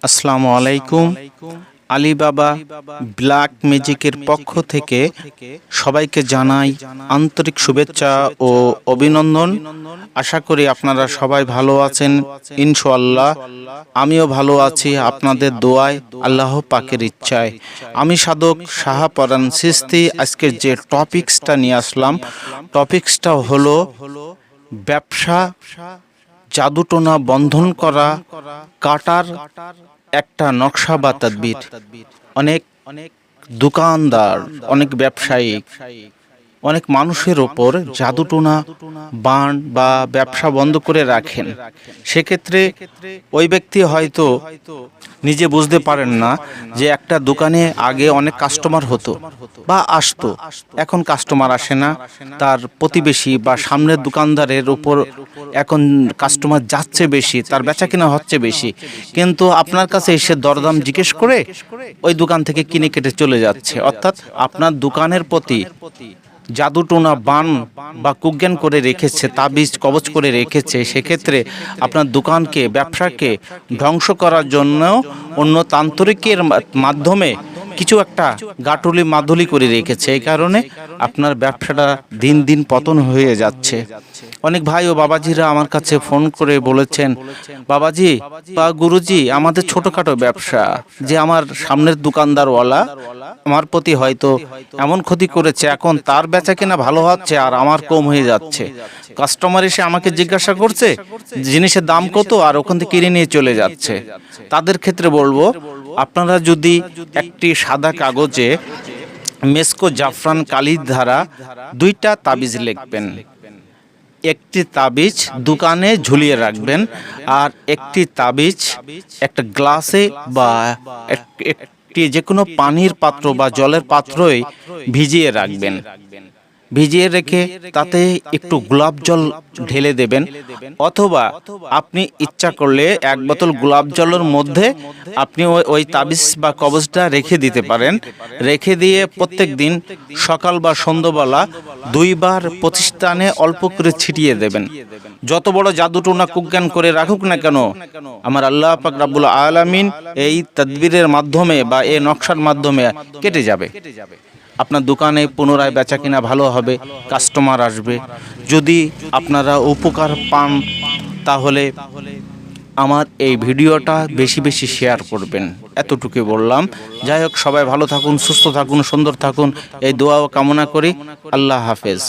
আসসালামু আলাইকুম। Alibaba black ম্যাজিকের পক্ষ থেকে সবাইকে জানাই আন্তরিক শুভেচ্ছা ও অভিনন্দন। আশা করি আপনারা সবাই ভালো আছেন ইনশাআল্লাহ। আমিও ভালো আছি আপনাদের দোয়ায়, আল্লাহ পাকের ইচ্ছায়। আমি সাধক শাহপরান চিশতি আজকে যে টপিকসটা নিয়ে আসলাম, টপিকসটা হলো ব্যবসা জাদুটোনা বন্ধন করা কাটার একটা নকশা বা তদবির। অনেক দোকানদার, অনেক ব্যবসায়ী, অনেক মানুষের ওপর জাদুটোনা বান বা ব্যবসা বন্ধ করে রাখেন। সেক্ষেত্রে ওই ব্যক্তি হয়তো নিজে বুঝতে পারেন না যে একটা দোকানে আগে অনেক কাস্টমার হতো বা আসতো, এখন কাস্টমার আসে না। তার প্রতিবেশী বা সামনের দোকানদারের উপর এখন কাস্টমার যাচ্ছে বেশি, তার বেচা কিনা হচ্ছে বেশি, কিন্তু আপনার কাছে এসে দরদাম জিজ্ঞেস করে ওই দোকান থেকে কিনে কেটে চলে যাচ্ছে। অর্থাৎ আপনার দোকানের প্রতি জাদুটোনা বান বা কুজ্ঞান করে রেখেছে, তাবিজ কবচ করে রেখেছে। সেক্ষেত্রে আপনার দোকানকে, ব্যবসাকে ধ্বংস করার জন্য অন্য তান্ত্রিকের মাধ্যমে কিছু একটা গাটুলি মাদুলি করে রেখেছে। এই কারণে আপনার ব্যবসাটা দিন দিন পতন হয়ে যাচ্ছে। অনেক ভাই ও বাবাজিরা আমার কাছে ফোন করে বলেছেন, বাবাজি বা গুরুজি, আমাদের ছোটখাটো ব্যবসা, যে আমার সামনের দোকানদারওয়ালা আমার প্রতি হয়তো এমন ক্ষতি করেছে, এখন তার বেচা কিনা ভালো হচ্ছে আর আমার কম হয়ে যাচ্ছে। কাস্টমার এসে আমাকে জিজ্ঞাসা করছে জিনিসের দাম কত, আর ওখান থেকে কিনে নিয়ে চলে যাচ্ছে। তাদের ক্ষেত্রে বলবো, আপনারা যদি একটি সাদা কাগজে মেসকো জাফরান কালির ধারা 2টা তাবিজ লিখবেন। একটি তাবিজ দোকানে ঝুলিয়ে রাখবেন, আর একটি তাবিজ একটা গ্লাসে বা একটি যে কোনো পানির পাত্র বা জলের পাত্রই ভিজিয়ে রাখবেন। ভিজিয়ে রেখে তাতে একটু গোলাপ জল ঢেলে দেবেন, অথবা আপনি ইচ্ছা করলে 1 বোতল গোলাপ জলের মধ্যে আপনি ওই তাবিজ বা কবজটা রেখে দিতে পারেন। রেখে দিয়ে প্রত্যেক দিন সকাল বা সন্ধ্যাবেলা 2 বার প্রতিষ্ঠানে অল্প করে ছিটিয়ে দেবেন। যত বড় জাদুটোনা কুজ্ঞান করে রাখুক না কেন, আমার আল্লাহ পাক রব্বুল আলামিন এই তদবিরের মাধ্যমে বা এই নকশার মাধ্যমে কেটে যাবে। আপনার দোকানে পুনরায় বেচা কিনা ভালো হবে, কাস্টমার আসবে। যদি আপনারা উপকার পান তাহলে আমার এই ভিডিওটা বেশি বেশি শেয়ার করবেন, এতটুকু বললাম। যাই হোক, সবাই ভালো থাকুন, সুস্থ থাকুন, সুন্দর থাকুন, এই দোয়াও কামনা করি। আল্লাহ হাফেজ।